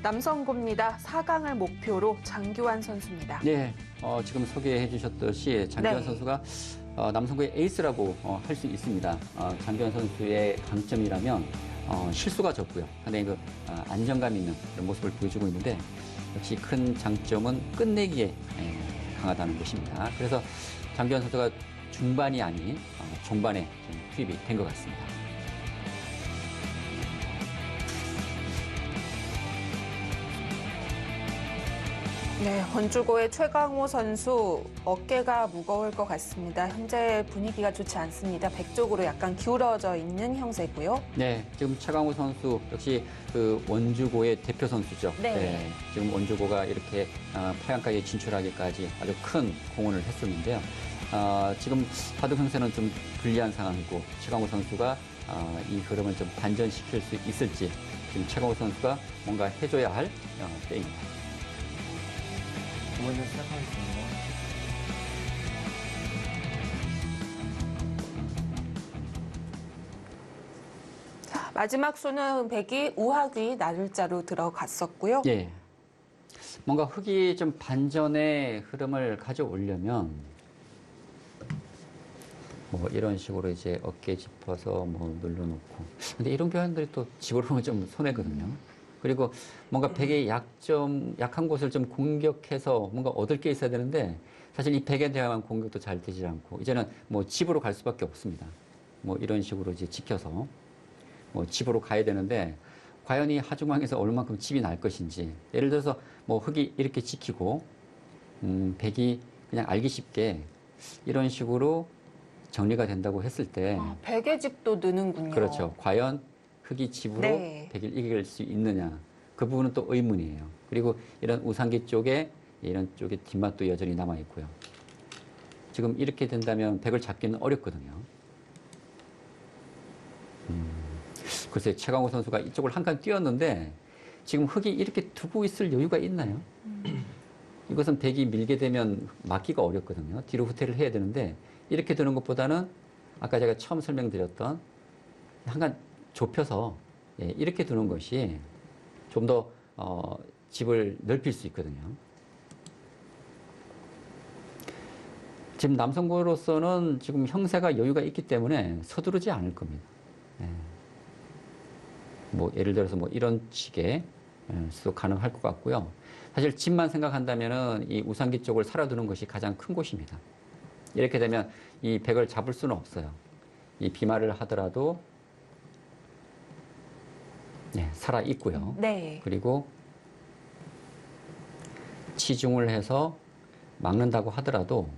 남성고입니다. 4강을 목표로 장규환 선수입니다. 네, 지금 소개해 주셨듯이 장규환 네. 선수가 남성고의 에이스라고 할 수 있습니다. 장규환 선수의 강점이라면 실수가 적고요. 상당히 안정감 있는 그런 모습을 보여주고 있는데 역시 큰 장점은 끝내기에 강하다는 것입니다. 그래서 장규환 선수가 중반이 아닌 종반에 좀 투입이 된 것 같습니다. 네, 원주고의 최강호 선수 어깨가 무거울 것 같습니다. 현재 분위기가 좋지 않습니다. 백 쪽으로 약간 기울어져 있는 형세고요. 네, 지금 최강호 선수 역시 그 원주고의 대표 선수죠. 네. 지금 원주고가 이렇게 8강까지 진출하기까지 아주 큰 공헌을 했었는데요. 지금 바둑 형세는 좀 불리한 상황이고 최강호 선수가 이 흐름을 좀 반전시킬 수 있을지 지금 최강호 선수가 뭔가 해줘야 할 때입니다. 초반전 시작하겠습니다. 자, 마지막 수는 백이 우하귀 나를자로 들어갔었고요. 예. 뭔가 흙이 좀 반전의 흐름을 가져오려면 뭐 이런 식으로 이제 어깨 짚어서 뭐 눌러놓고 근데 이런 표현들이 또 집으로는 좀 손해거든요. 그리고 뭔가 백의 약한 곳을 좀 공격해서 뭔가 얻을 게 있어야 되는데 사실 이 백에 대한 공격도 잘 되지 않고 이제는 뭐 집으로 갈 수밖에 없습니다. 뭐 이런 식으로 이제 지켜서 뭐 집으로 가야 되는데 과연 이 하중왕에서 얼마만큼 집이 날 것인지 예를 들어서 뭐 흙이 이렇게 지키고 백이 그냥 알기 쉽게 이런 식으로 정리가 된다고 했을 때 백의 집도 느는군요. 그렇죠. 과연 흙이 집으로 네. 백을 이길 수 있느냐 그 부분은 또 의문이에요. 그리고 이런 우상기 쪽에 이런 쪽에 뒷맛도 여전히 남아 있고요. 지금 이렇게 된다면 백을 잡기는 어렵거든요. 글쎄 최강호 선수가 이쪽을 한 칸 뛰었는데 지금 흙이 이렇게 두고 있을 여유가 있나요? 이것은 백이 밀게 되면 막기가 어렵거든요. 뒤로 후퇴를 해야 되는데 이렇게 두는 것보다는 아까 제가 처음 설명드렸던 한 칸 좁혀서 이렇게 두는 것이 좀 더 집을 넓힐 수 있거든요. 지금 남성고로서는 지금 형세가 여유가 있기 때문에 서두르지 않을 겁니다. 뭐 예를 들어서 뭐 이런 식의 수도 가능할 것 같고요. 사실 집만 생각한다면은 이 우상기 쪽을 살아두는 것이 가장 큰 곳입니다. 이렇게 되면 이 백을 잡을 수는 없어요. 이 비말을 하더라도 살아 있고요. 네. 그리고 치중을 해서 막는다고 하더라도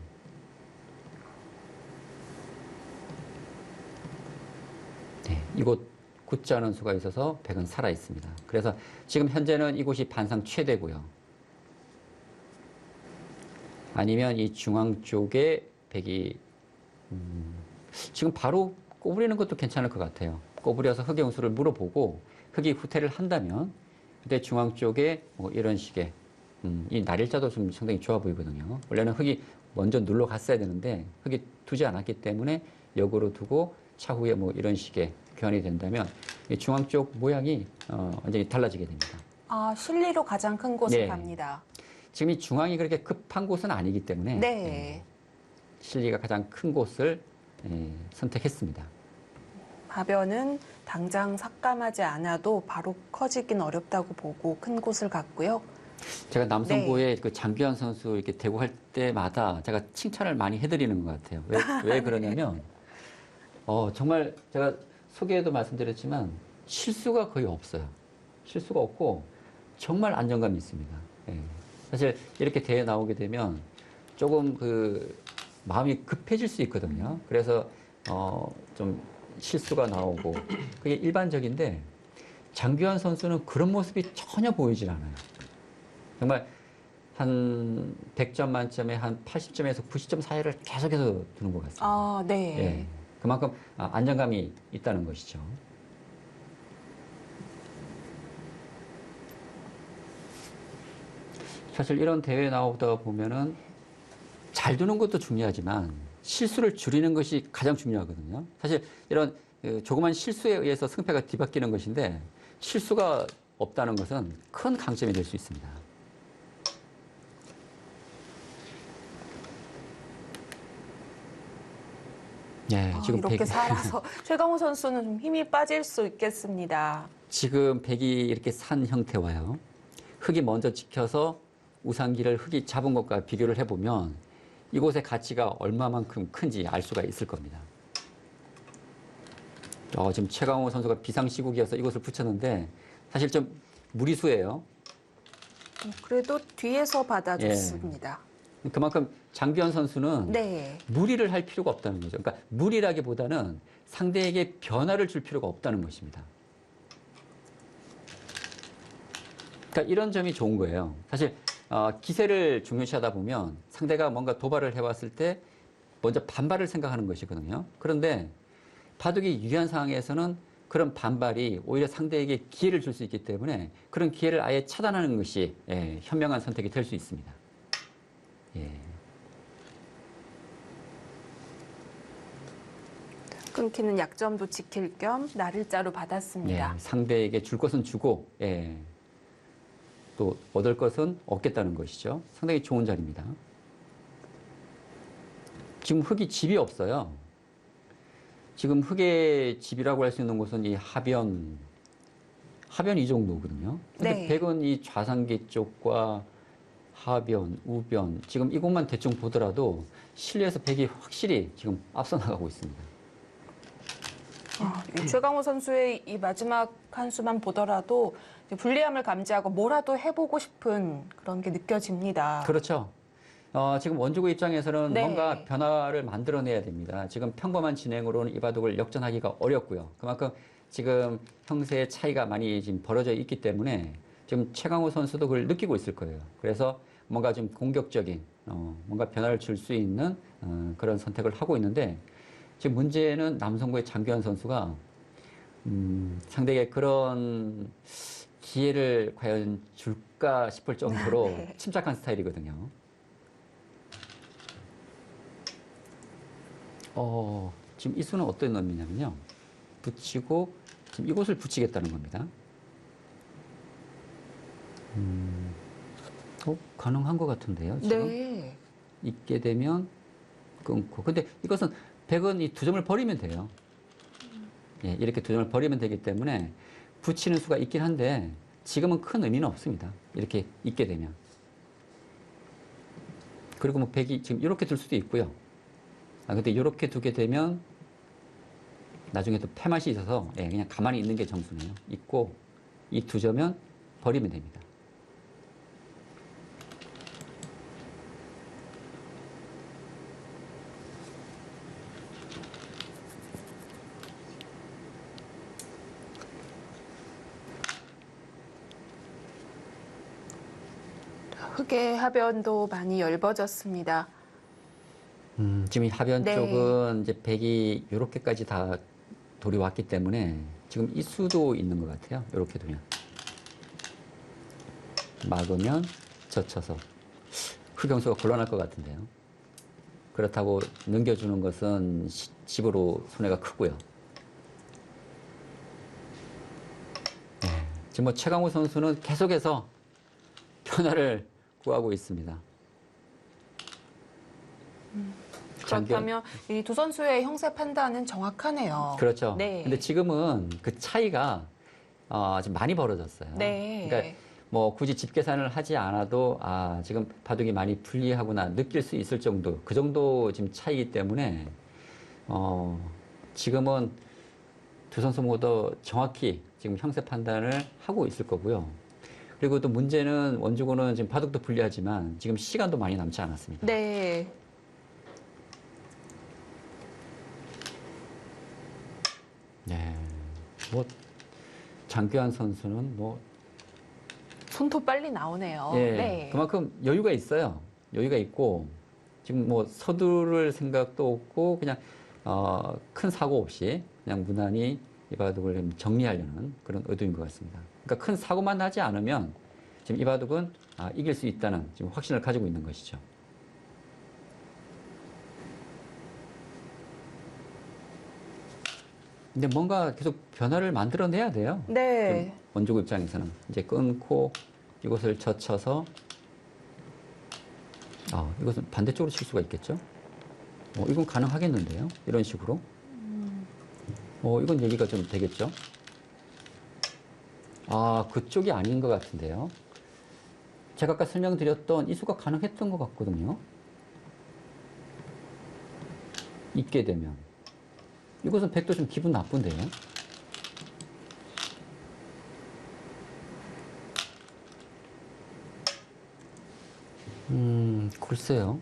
이곳 9자는 수가 있어서 백은 살아 있습니다. 그래서 지금 현재는 이곳이 반상 최대고요. 아니면 이 중앙 쪽에 백이 지금 바로 꼬부리는 것도 괜찮을 것 같아요. 꼬부려서 흑의 운수를 물어보고 흑이 후퇴를 한다면 그때 중앙 쪽에 뭐 이런 식의 이 날일자도 좀 상당히 좋아 보이거든요. 원래는 흑이 먼저 눌러 갔어야 되는데 흑이 두지 않았기 때문에 역으로 두고 차후에 뭐 이런 식의 교환이 된다면 이 중앙 쪽 모양이 완전히 달라지게 됩니다. 아, 실리로 가장 큰 곳을 네. 갑니다. 지금 이 중앙이 그렇게 급한 곳은 아니기 때문에 네. 실리가 가장 큰 곳을 선택했습니다. 하변은 당장 삭감하지 않아도 바로 커지긴 어렵다고 보고 큰 곳을 갔고요. 제가 남성부의 그 장규환 선수 이렇게 대구할 때마다 제가 칭찬을 많이 해드리는 것 같아요. 왜 그러냐면, 정말 제가 소개에도 말씀드렸지만 실수가 거의 없어요. 실수가 없고 정말 안정감이 있습니다. 예. 사실 이렇게 대회 나오게 되면 조금 그 마음이 급해질 수 있거든요. 그래서 좀 실수가 나오고 그게 일반적인데 장규환 선수는 그런 모습이 전혀 보이질 않아요. 정말 한 100점 만점에 한 80점에서 90점 사이를 계속해서 두는 것 같습니다. 아, 네. 예. 그만큼 안정감이 있다는 것이죠. 사실 이런 대회에 나오다 보면은 잘 두는 것도 중요하지만 실수를 줄이는 것이 가장 중요하거든요. 사실 이런 조그만 실수에 의해서 승패가 뒤바뀌는 것인데 실수가 없다는 것은 큰 강점이 될 수 있습니다. 네, 지금 이렇게 살아서 최강호 선수는 좀 힘이 빠질 수 있겠습니다. 지금 백이 이렇게 산 형태와요. 흑이 먼저 찍혀서 우상기를 흑이 잡은 것과 비교를 해보면 이곳의 가치가 얼마만큼 큰지 알 수가 있을 겁니다. 지금 최강호 선수가 비상시국이어서 이곳을 붙였는데 사실 좀 무리수예요. 그래도 뒤에서 받아줬습니다. 그만큼 장규환 선수는 네. 무리를 할 필요가 없다는 거죠. 그러니까 무리라기보다는 상대에게 변화를 줄 필요가 없다는 것입니다. 그러니까 이런 점이 좋은 거예요. 사실 기세를 중요시하다 보면 상대가 뭔가 도발을 해왔을 때 먼저 반발을 생각하는 것이거든요. 그런데 바둑이 유리한 상황에서는 그런 반발이 오히려 상대에게 기회를 줄 수 있기 때문에 그런 기회를 아예 차단하는 것이 현명한 선택이 될 수 있습니다. 예. 끊기는 약점도 지킬 겸 날일자로 받았습니다. 예, 상대에게 줄 것은 주고 또 얻을 것은 얻겠다는 것이죠. 상당히 좋은 자리입니다. 지금 흑이 집이 없어요. 지금 흑의 집이라고 할 수 있는 곳은 이 하변 이 정도거든요. 근데 네. 백은 이 좌상기 쪽과 하변, 우변 지금 이곳만 대충 보더라도 실내에서 백이 확실히 지금 앞서 나가고 있습니다. 이 최강호 선수의 이 마지막 한 수만 보더라도 불리함을 감지하고 뭐라도 해보고 싶은 그런 게 느껴집니다. 그렇죠. 지금 원주고 입장에서는 네. 뭔가 변화를 만들어내야 됩니다. 지금 평범한 진행으로는 이 바둑을 역전하기가 어렵고요. 그만큼 지금 형세의 차이가 많이 지금 벌어져 있기 때문에 지금 최강호 선수도 그걸 느끼고 있을 거예요. 그래서 뭔가 좀 공격적인, 뭔가 변화를 줄 수 있는 그런 선택을 하고 있는데 지금 문제는 남성부의 장규환 선수가 상대에게 그런 기회를 과연 줄까 싶을 정도로 네. 침착한 스타일이거든요. 지금 이 수는 어떤 의미냐면요. 붙이고 지금 이곳을 붙이겠다는 겁니다. 가능한 것 같은데요. 지금 네. 있게 되면 끊고. 근데 이것은 백은 이 두 점을 버리면 돼요. 예, 이렇게 두 점을 버리면 되기 때문에 붙이는 수가 있긴 한데 지금은 큰 의미는 없습니다. 이렇게 있게 되면. 그리고 뭐 백이 지금 이렇게 둘 수도 있고요. 근데 이렇게 두게 되면 나중에 또 패맛이 있어서 그냥 가만히 있는 게 점수네요. 있고 이 두 점은 버리면 됩니다. 흑의 하변도 많이 엷어졌습니다. 지금 이 하변 네. 쪽은 이제 백이 이렇게까지 다 돌이 왔기 때문에 지금 이 수도 있는 것 같아요. 이렇게 두면. 막으면 젖혀서 흑영수가 곤란할 것 같은데요. 그렇다고 넘겨주는 것은 집으로 손해가 크고요. 네. 지금 뭐 최강호 선수는 계속해서 변화를 구하고 있습니다. 그렇다면 이 두 선수의 형세 판단은 정확하네요. 그렇죠. 네. 근데 지금은 그 차이가 좀 많이 벌어졌어요. 네. 그러니까 뭐 굳이 집 계산을 하지 않아도 지금 바둑이 많이 불리하구나 느낄 수 있을 정도, 그 정도 지금 차이기 때문에 지금은 두 선수 모두 정확히 지금 형세 판단을 하고 있을 거고요. 그리고 또 문제는 원주고는 지금 바둑도 불리하지만 지금 시간도 많이 남지 않았습니다. 네. 네. 뭐 장규환 선수는 뭐 손도 빨리 나오네요. 예, 네. 그만큼 여유가 있어요. 여유가 있고 지금 뭐 서두를 생각도 없고 그냥 큰 사고 없이 그냥 무난히 이 바둑을 좀 정리하려는 그런 의도인 것 같습니다. 그러니까 큰 사고만 나지 않으면 지금 이 바둑은 이길 수 있다는 지금 확신을 가지고 있는 것이죠. 근데 뭔가 계속 변화를 만들어내야 돼요. 네. 지금 원주고 입장에서는 이제 끊고 이것을 젖혀서 이것은 반대쪽으로 칠 수가 있겠죠? 이건 가능하겠는데요? 이런 식으로. 이건 얘기가 좀 되겠죠? 그쪽이 아닌 것 같은데요. 제가 아까 설명드렸던 이수가 가능했던 것 같거든요. 있게 되면. 이것은 백도 좀 기분 나쁜데요. 글쎄요.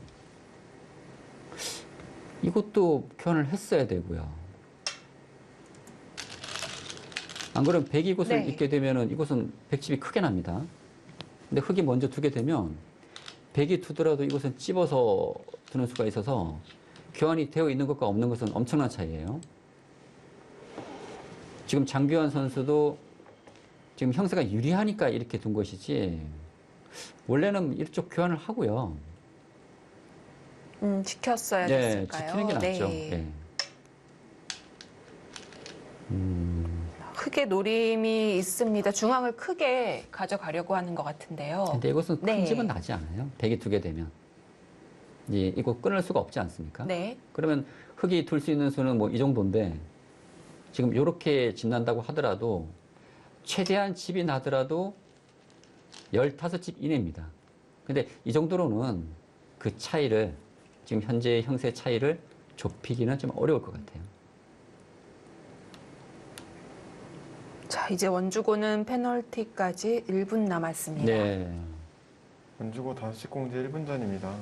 이것도 교환을 했어야 되고요. 안 그러면 백이 이곳을 네. 잇게 되면은 이곳은 백집이 크게 납니다. 근데 흑이 먼저 두게 되면 백이 두더라도 이곳은 찝어서 두는 수가 있어서 교환이 되어 있는 것과 없는 것은 엄청난 차이예요. 지금 장규환 선수도 지금 형세가 유리하니까 이렇게 둔 것이지 원래는 이쪽 교환을 하고요. 지켰어야 네, 됐을까요? 지키는 게 낫죠. 네. 네. 흑의 노림이 있습니다. 중앙을 크게 가져가려고 하는 것 같은데요. 근데 이것은 큰 네. 집은 나지 않아요. 백이 두게 되면. 이거 끊을 수가 없지 않습니까? 네. 그러면 흑이 둘 수 있는 수는 뭐 이 정도인데 지금 이렇게 집 난다고 하더라도 최대한 집이 나더라도 15집 이내입니다. 근데 이 정도로는 그 차이를 지금 현재 형세 차이를 좁히기는 좀 어려울 것 같아요. 자, 이제 원주고는 페널티까지 1분 남았습니다. 네. 원주고 5시 공지 1분 전입니다.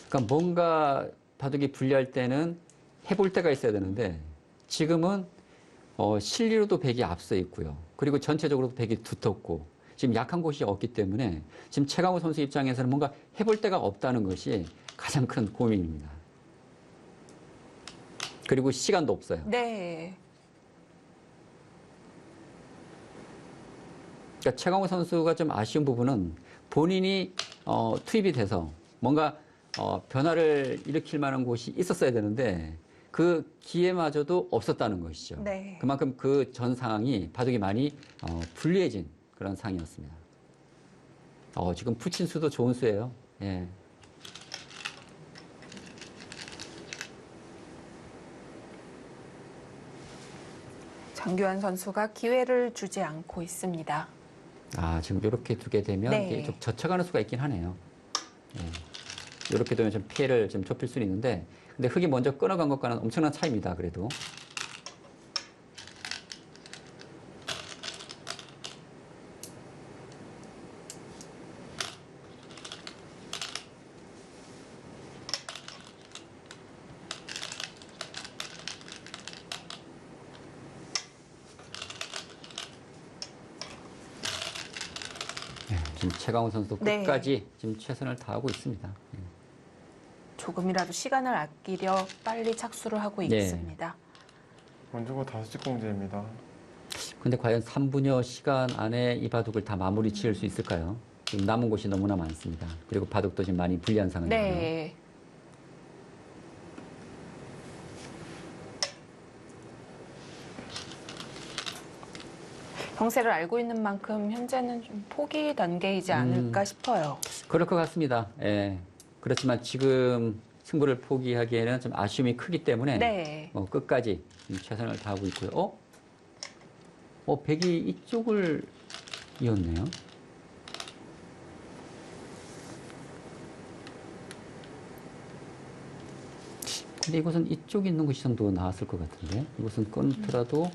그러니까 뭔가 바둑이 불리할 때는 해볼 때가 있어야 되는데 지금은 실리로도 백이 앞서 있고요. 그리고 전체적으로도 백이 두텁고 지금 약한 곳이 없기 때문에 지금 최강호 선수 입장에서는 뭔가 해볼 데가 없다는 것이 가장 큰 고민입니다. 그리고 시간도 없어요. 네. 그러니까 최강호 선수가 좀 아쉬운 부분은 본인이 투입이 돼서 뭔가 변화를 일으킬 만한 곳이 있었어야 되는데 그 기회마저도 없었다는 것이죠. 네. 그만큼 그 전 상황이 바둑이 많이 불리해진 그런 상황이었습니다. 지금 푸친 수도 좋은 수예요. 예. 장규환 선수가 기회를 주지 않고 있습니다. 지금 이렇게 두게 되면 네. 이게 좀 젖혀가는 수가 있긴 하네요. 예. 이렇게 되면 좀 피해를 좀 좁힐 수는 있는데, 근데 흑이 먼저 끊어간 것과는 엄청난 차이입니다. 그래도. 지금 최강원 선수 네. 끝까지 지금 최선을 다하고 있습니다. 조금이라도 시간을 아끼려 빨리 착수를 하고 네. 있습니다. 원주고 5시 공제입니다. 근데 과연 3분여 시간 안에 이 바둑을 다 마무리 지을 수 있을까요? 지금 남은 곳이 너무나 많습니다. 그리고 바둑도 지금 많이 불리한 상황이고요. 네. 형세를 알고 있는 만큼 현재는 좀 포기 단계이지 않을까 싶어요. 그럴 것 같습니다. 예. 그렇지만 지금 승부를 포기하기에는 좀 아쉬움이 크기 때문에 네. 끝까지 최선을 다하고 있고요. 백이 이쪽을 이었네요. 근데 이것은 이쪽에 있는 것이 좀 더 나았을 것 같은데 이것은 끊더라도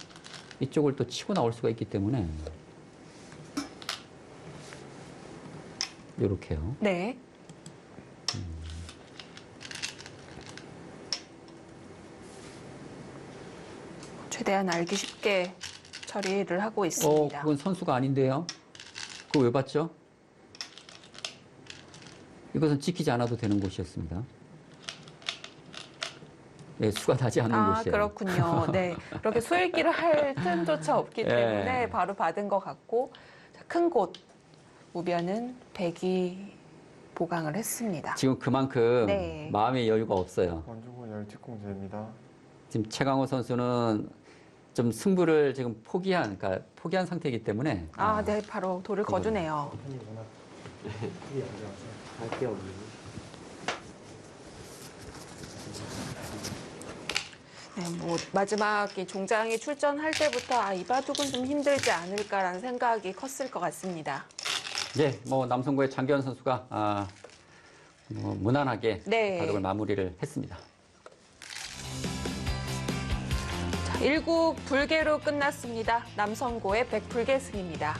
이쪽을 또 치고 나올 수가 있기 때문에 이렇게요. 네. 최대한 알기 쉽게 처리를 하고 있습니다. 그건 선수가 아닌데요. 그거 왜 봤죠? 이것은 지키지 않아도 되는 곳이었습니다. 네, 수가 나지 않는 곳이에요. 그렇군요. 네. 그렇게 수일기를 할 틈조차 없기 때문에 바로 받은 것 같고 큰 곳 우변은 백이 보강을 했습니다. 지금 그만큼 네. 마음의 여유가 없어요. 원주고 10시 공제입니다. 지금 최강호 선수는 좀 승부를 지금 포기한 상태이기 때문에 네. 바로 돌을 거두네요. 네, 마지막 이 종장이 출전할 때부터 이 바둑은 좀 힘들지 않을까라는 생각이 컸을 것 같습니다. 네, 남성구의 장기현 선수가 무난하게 네. 바둑을 마무리를 했습니다. 자, 1국 불개로 끝났습니다. 남성고의 백불개 승입니다.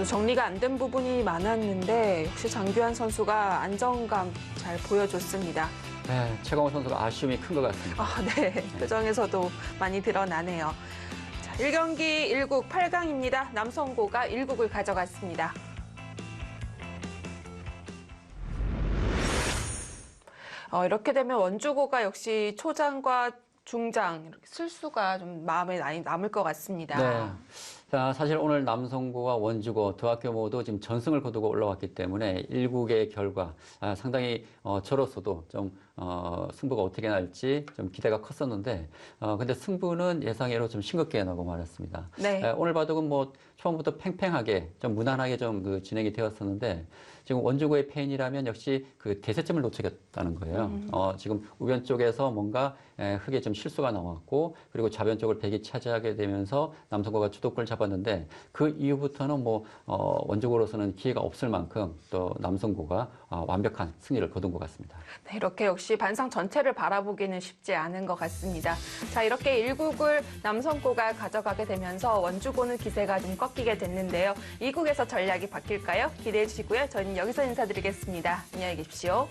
정리가 안 된 부분이 많았는데 역시 장규환 선수가 안정감 잘 보여줬습니다. 네, 최강호 선수가 아쉬움이 큰 것 같습니다. 네. 표정에서도 많이 드러나네요. 자, 1경기 1국 8강입니다. 남성고가 1국을 가져갔습니다. 이렇게 되면 원주고가 역시 초장과 중장 이렇게 실수가 좀 마음에 많이 남을 것 같습니다. 네. 자, 사실 오늘 남성고와 원주고 두 학교 모두 지금 전승을 거두고 올라왔기 때문에 1국의 결과 상당히 저로서도 좀 승부가 어떻게 날지 좀 기대가 컸었는데 근데 승부는 예상외로 좀 싱겁게 나고 말았습니다. 네. 오늘 바둑은 처음부터 팽팽하게 좀 무난하게 좀 진행이 되었었는데 지금 원주고의 팬이라면 역시 그 대세점을 놓치겠다는 거예요. 지금 우변 쪽에서 뭔가 흙에 좀 실수가 나왔고 그리고 좌변 쪽을 백이 차지하게 되면서 남성고가 주도권을 잡았는데 그 이후부터는 원주고로서는 기회가 없을 만큼 또 남성고가 완벽한 승리를 거둔 것 같습니다. 네, 이렇게 역시 반상 전체를 바라보기는 쉽지 않은 것 같습니다. 자, 이렇게 1국을 남성고가 가져가게 되면서 원주고는 기세가 좀 꺾이게 됐는데요. 2국에서 전략이 바뀔까요? 기대해 주시고요. 저희는 여기서 인사드리겠습니다. 안녕히 계십시오.